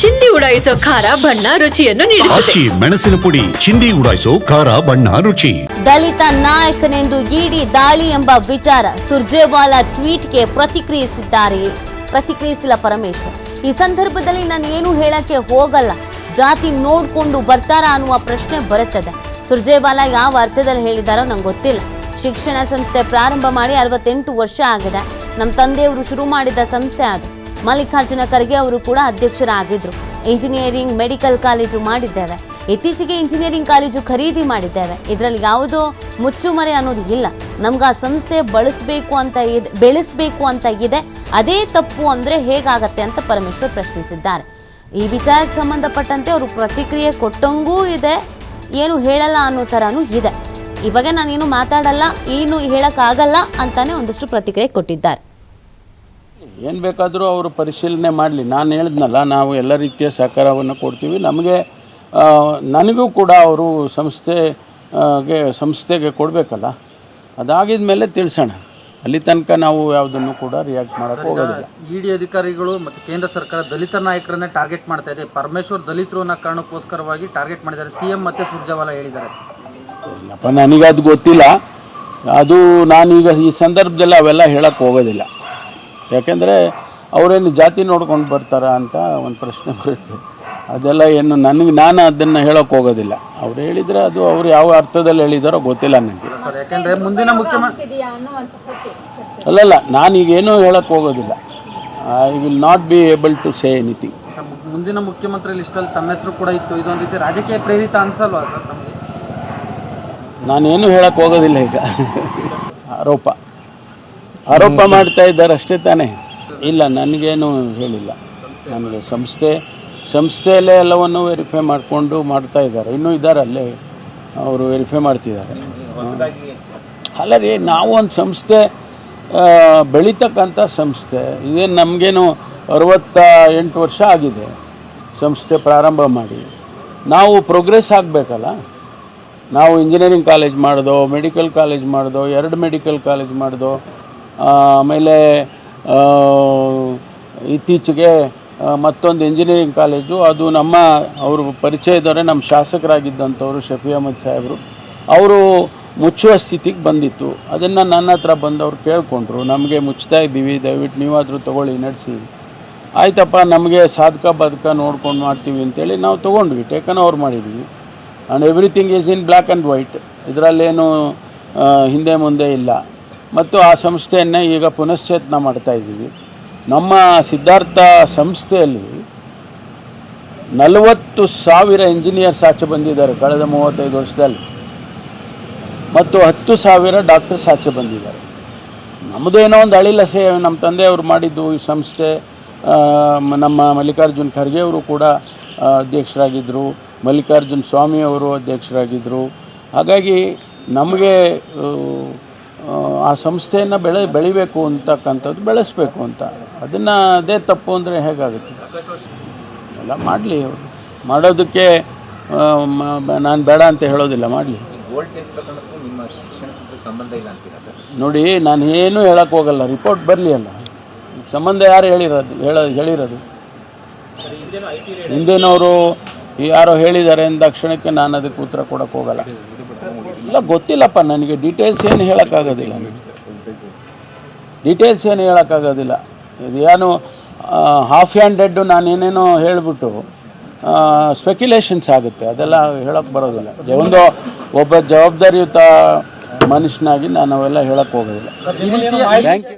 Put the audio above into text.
ಚಿಂದಿ ಉಡಾಯಿಸೋ ಖಾರ ಬಣ್ಣ ರುಚಿಯನ್ನು ನೀಡುತ್ತದೆ. ಮೆಣಸಿನ ಪುಡಿ ಚಿಂದಿ ಉಡಾಯಿಸೋ ಖಾರ ಬಣ್ಣ ರುಚಿ. ದಲಿತ ನಾಯಕನೆಂದು ಇಡಿ ದಾಳಿ ಎಂಬ ವಿಚಾರ ಸುರ್ಜೇವಾಲಾ ಟ್ವೀಟ್ಗೆ ಪ್ರತಿಕ್ರಿಯಿಸಿಲ್ಲ ಪರಮೇಶ್ವರ್. ಈ ಸಂದರ್ಭದಲ್ಲಿ ನಾನು ಏನು ಹೇಳಕ್ಕೆ ಹೋಗಲ್ಲ, ಜಾತಿ ನೋಡ್ಕೊಂಡು ಬರ್ತಾರಾ ಅನ್ನುವ ಪ್ರಶ್ನೆ ಬರುತ್ತದೆ. ಸುರ್ಜೇವಾಲಾ ಯಾವ ಅರ್ಥದಲ್ಲಿ ಹೇಳಿದಾರೋ ನಂಗೆ ಗೊತ್ತಿಲ್ಲ. ಶಿಕ್ಷಣ ಸಂಸ್ಥೆ ಪ್ರಾರಂಭ ಮಾಡಿ 68 ವರ್ಷ ಆಗಿದೆ. ನಮ್ಮ ತಂದೆಯವರು ಶುರು ಮಾಡಿದ ಸಂಸ್ಥೆ ಅದು. ಮಲ್ಲಿಕಾರ್ಜುನ ಖರ್ಗೆ ಅವರು ಕೂಡ ಅಧ್ಯಕ್ಷರಾಗಿದ್ರು. ಇಂಜಿನಿಯರಿಂಗ್ ಮೆಡಿಕಲ್ ಕಾಲೇಜು ಮಾಡಿದ್ದೇವೆ. ಇತ್ತೀಚೆಗೆ ಇಂಜಿನಿಯರಿಂಗ್ ಕಾಲೇಜು ಖರೀದಿ ಮಾಡಿದ್ದೇವೆ. ಇದರಲ್ಲಿ ಯಾವುದೋ ಮುಚ್ಚುಮರೆ ಅನ್ನೋದು ಇಲ್ಲ. ನಮ್ಗೆ ಆ ಸಂಸ್ಥೆ ಬೆಳೆಸಬೇಕು ಅಂತ ಇದೆ. ಅದೇ ತಪ್ಪು ಅಂದರೆ ಹೇಗಾಗತ್ತೆ ಅಂತ ಪರಮೇಶ್ವರ್ ಪ್ರಶ್ನಿಸಿದ್ದಾರೆ. ಈ ವಿಚಾರಕ್ಕೆ ಸಂಬಂಧಪಟ್ಟಂತೆ ಅವರು ಪ್ರತಿಕ್ರಿಯೆ ಕೊಟ್ಟಂಗೂ ಇದೆ, ಏನು ಹೇಳಲ್ಲ ಅನ್ನೋ ಥರನೂ ಇದೆ. ಈ ಬಗ್ಗೆ ನಾನೇನು ಮಾತಾಡಲ್ಲ, ಏನು ಹೇಳೋಕ್ಕಾಗಲ್ಲ ಅಂತಾನೆ ಒಂದಷ್ಟು ಪ್ರತಿಕ್ರಿಯೆ ಕೊಟ್ಟಿದ್ದಾರೆ. ಏನು ಬೇಕಾದರೂ ಅವರು ಪರಿಶೀಲನೆ ಮಾಡಲಿ. ನಾನು ಹೇಳಿದ್ನಲ್ಲ, ನಾವು ಎಲ್ಲ ರೀತಿಯ ಸಹಕಾರವನ್ನು ಕೊಡ್ತೀವಿ. ನನಗೂ ಕೂಡ ಅವರು ಸಂಸ್ಥೆಗೆ ಕೊಡಬೇಕಲ್ಲ. ಅದಾಗಿದ ಮೇಲೆ ತಿಳಿಸೋಣ. ಅಲ್ಲಿ ತನಕ ನಾವು ಯಾವುದನ್ನು ಕೂಡ ರಿಯಾಕ್ಟ್ ಮಾಡೋಕ್ಕೆ ಹೋಗೋದಿಲ್ಲ. ಇಡಿ ಅಧಿಕಾರಿಗಳು ಮತ್ತು ಕೇಂದ್ರ ಸರ್ಕಾರ ದಲಿತ ನಾಯಕರನ್ನೇ ಟಾರ್ಗೆಟ್ ಮಾಡ್ತಾ ಇದೆ. ಪರಮೇಶ್ವರ್ ದಲಿತರು ಅನ್ನೋ ಕಾರಣಕ್ಕೋಸ್ಕರವಾಗಿ ಟಾರ್ಗೆಟ್ ಮಾಡಿದ್ದಾರೆ. CM ಮತ್ತು ಸುರ್ಜೇವಾಲಾ ಹೇಳಿದ್ದಾರೆ. ಇಲ್ಲಪ್ಪ, ನನಗದು ಗೊತ್ತಿಲ್ಲ. ಅದು ನಾನೀಗ ಈ ಸಂದರ್ಭದಲ್ಲಿ ಅವೆಲ್ಲ ಹೇಳಕ್ಕೆ ಹೋಗೋದಿಲ್ಲ. ಯಾಕೆಂದರೆ ಅವರೇನು ಜಾತಿ ನೋಡ್ಕೊಂಡು ಬರ್ತಾರಾ ಅಂತ ಒಂದು ಪ್ರಶ್ನೆ ಬರುತ್ತೆ. ಅದೆಲ್ಲ ಏನು ನಾನು ಅದನ್ನು ಹೇಳೋಕ್ಕೆ ಹೋಗೋದಿಲ್ಲ. ಅವ್ರು ಹೇಳಿದರೆ ಅದು ಅವ್ರು ಯಾವ ಅರ್ಥದಲ್ಲಿ ಹೇಳಿದಾರೋ ಗೊತ್ತಿಲ್ಲ ನನಗೆ. ಯಾಕೆಂದರೆ ಮುಂದಿನ ಮುಖ್ಯಮಂತ್ರಿ ಅಲ್ಲಲ್ಲ, ನಾನೀಗೇನೂ ಹೇಳೋಕ್ಕೆ ಹೋಗೋದಿಲ್ಲ. I will not be able to say anything. ಮುಂದಿನ ಮುಖ್ಯಮಂತ್ರಿ ಲಿಸ್ಟಲ್ಲಿ ತಮ್ಮ ಹೆಸರು ಕೂಡ ಇತ್ತು. ಇದೊಂದು ರೀತಿ ರಾಜಕೀಯ ಪ್ರೇರಿತ ಅನ್ಸಲ್ವಾ ಸರ್ ತಮಗೆ? ನಾನೇನು ಹೇಳಕ್ಕೆ ಹೋಗೋದಿಲ್ಲ. ಈಗ ಆರೋಪ ಮಾಡ್ತಾ ಇದ್ದಾರೆ ಅಷ್ಟೇ ತಾನೇ. ಇಲ್ಲ, ನನಗೇನು ಹೇಳಿಲ್ಲ. ನನಗೆ ಸಂಸ್ಥೆಯಲ್ಲೇ ಎಲ್ಲವನ್ನು ವೆರಿಫೈ ಮಾಡಿಕೊಂಡು ಮಾಡ್ತಾ ಇದ್ದಾರೆ. ಇನ್ನೂ ಇದ್ದಾರೆ ಅಲ್ಲೇ, ಅವರು ವೆರಿಫೈ ಮಾಡ್ತಿದ್ದಾರೆ. ಅಲ್ಲ ರೀ, ನಾವು ಒಂದು ಸಂಸ್ಥೆ ಬೆಳೀತಕ್ಕಂಥ ಸಂಸ್ಥೆ. ಇದೇನು ನಮಗೇನು 68 ವರ್ಷ ಆಗಿದೆ ಸಂಸ್ಥೆ ಪ್ರಾರಂಭ ಮಾಡಿ. ನಾವು ಪ್ರೋಗ್ರೆಸ್ ಆಗಬೇಕಲ್ಲ. ನಾವು ಇಂಜಿನಿಯರಿಂಗ್ ಕಾಲೇಜ್ ಮಾಡ್ದೋ, ಮೆಡಿಕಲ್ ಕಾಲೇಜ್ ಮಾಡ್ದೋ, 2 ಮೆಡಿಕಲ್ ಕಾಲೇಜ್ ಮಾಡ್ದೋ, ಆಮೇಲೆ ಇತ್ತೀಚೆಗೆ ಮತ್ತೊಂದು ಇಂಜಿನಿಯರಿಂಗ್ ಕಾಲೇಜು, ಅದು ಅವರು ಪರಿಚಯದವರೇ, ನಮ್ಮ ಶಾಸಕರಾಗಿದ್ದಂಥವರು ಶಫಿ ಅಹಮದ್ ಸಾಹೇಬರು, ಅವರು ಮುಚ್ಚುವ ಸ್ಥಿತಿಗೆ ಬಂದಿತ್ತು. ಅದನ್ನು ನನ್ನ ಹತ್ರ ಬಂದವರು ಕೇಳಿಕೊಂಡ್ರು, ನಮಗೆ ಮುಚ್ತಾ ಇದ್ದೀವಿ, ದಯವಿಟ್ಟು ನೀವಾದರೂ ತೊಗೊಳ್ಳಿ, ನಡೆಸಿ. ಆಯ್ತಪ್ಪ, ನಮಗೆ ಸಾಧಕ ಬಾಧಕ ನೋಡ್ಕೊಂಡು ಮಾಡ್ತೀವಿ ಅಂತೇಳಿ ನಾವು ತೊಗೊಂಡ್ವಿ. ಟೇಕನ್ ಓವರ್ ಮಾಡಿದ್ವಿ. And everything is in black and white. ಇದರಲ್ಲೇನು ಹಿಂದೆ ಮುಂದೆ ಇಲ್ಲ. ಮತ್ತು ಆ ಸಂಸ್ಥೆಯನ್ನೇ ಈಗ ಪುನಶ್ಚೇತನ ಮಾಡ್ತಾಯಿದ್ದೀವಿ. ನಮ್ಮ ಸಿದ್ಧಾರ್ಥ ಸಂಸ್ಥೆಯಲ್ಲಿ 40,000 ಇಂಜಿನಿಯರ್ಸ್ ಆಚೆ ಬಂದಿದ್ದಾರೆ ಕಳೆದ 35 ವರ್ಷದಲ್ಲಿ, ಮತ್ತು 10,000 ಡಾಕ್ಟರ್ಸ್ ಆಚೆ ಬಂದಿದ್ದಾರೆ. ನಮ್ಮದೇನೋ ಒಂದು ಅಳಿಲಸೆ. ನಮ್ಮ ತಂದೆಯವರು ಮಾಡಿದ್ದು ಈ ಸಂಸ್ಥೆ. ನಮ್ಮ ಮಲ್ಲಿಕಾರ್ಜುನ್ ಖರ್ಗೆ ಅವರು ಕೂಡ ಅಧ್ಯಕ್ಷರಾಗಿದ್ದರು, ಮಲ್ಲಿಕಾರ್ಜುನ್ ಸ್ವಾಮಿಯವರು ಅಧ್ಯಕ್ಷರಾಗಿದ್ದರು. ಹಾಗಾಗಿ ನಮಗೆ ಆ ಸಂಸ್ಥೆಯನ್ನು ಬೆಳಿಬೇಕು ಅಂತಕ್ಕಂಥದ್ದು, ಬೆಳೆಸಬೇಕು ಅಂತ. ಅದೇ ತಪ್ಪು ಅಂದರೆ ಹೇಗಾಗುತ್ತೆ? ಎಲ್ಲ ಮಾಡಲಿ, ಅವರು ಮಾಡೋದಕ್ಕೆ ನಾನು ಬೇಡ ಅಂತ ಹೇಳೋದಿಲ್ಲ, ಮಾಡಲಿ. ನೋಡಿ, ನಾನು ಏನೂ ಹೇಳಕ್ಕೆ ಹೋಗಲ್ಲ. ರಿಪೋರ್ಟ್ ಬರಲಿ ಅಲ್ಲ. ಸಂಬಂಧ ಯಾರು ಹೇಳಿರೋದು? ಹಿಂದಿನವರು ಯಾರೋ ಹೇಳಿದ್ದಾರೆ ಅಂದ ತಕ್ಷಣಕ್ಕೆ ನಾನು ಅದಕ್ಕೆ ಉತ್ತರ ಕೊಡೋಕ್ಕೆ ಹೋಗಲ್ಲ. ಇಲ್ಲ, ಗೊತ್ತಿಲ್ಲಪ್ಪ ನನಗೆ. ಡೀಟೇಲ್ಸ್ ಏನು ಹೇಳೋಕ್ಕಾಗೋದಿಲ್ಲ. ಏನು ಹಾಫ್ ಹ್ಯಾಂಡೆಡ್ ನಾನೇನೇನೋ ಹೇಳಿಬಿಟ್ಟು ಸ್ಪೆಕ್ಯುಲೇಷನ್ಸ್ ಆಗುತ್ತೆ. ಅದೆಲ್ಲ ಹೇಳೋಕ್ಕೆ ಬರೋದಿಲ್ಲ. ಒಬ್ಬ ಜವಾಬ್ದಾರಿಯುತ ಮನುಷ್ಯನಾಗಿ ನಾನು ಅವೆಲ್ಲ ಹೇಳೋಕ್ಕೆ ಹೋಗೋದಿಲ್ಲ. Thank you.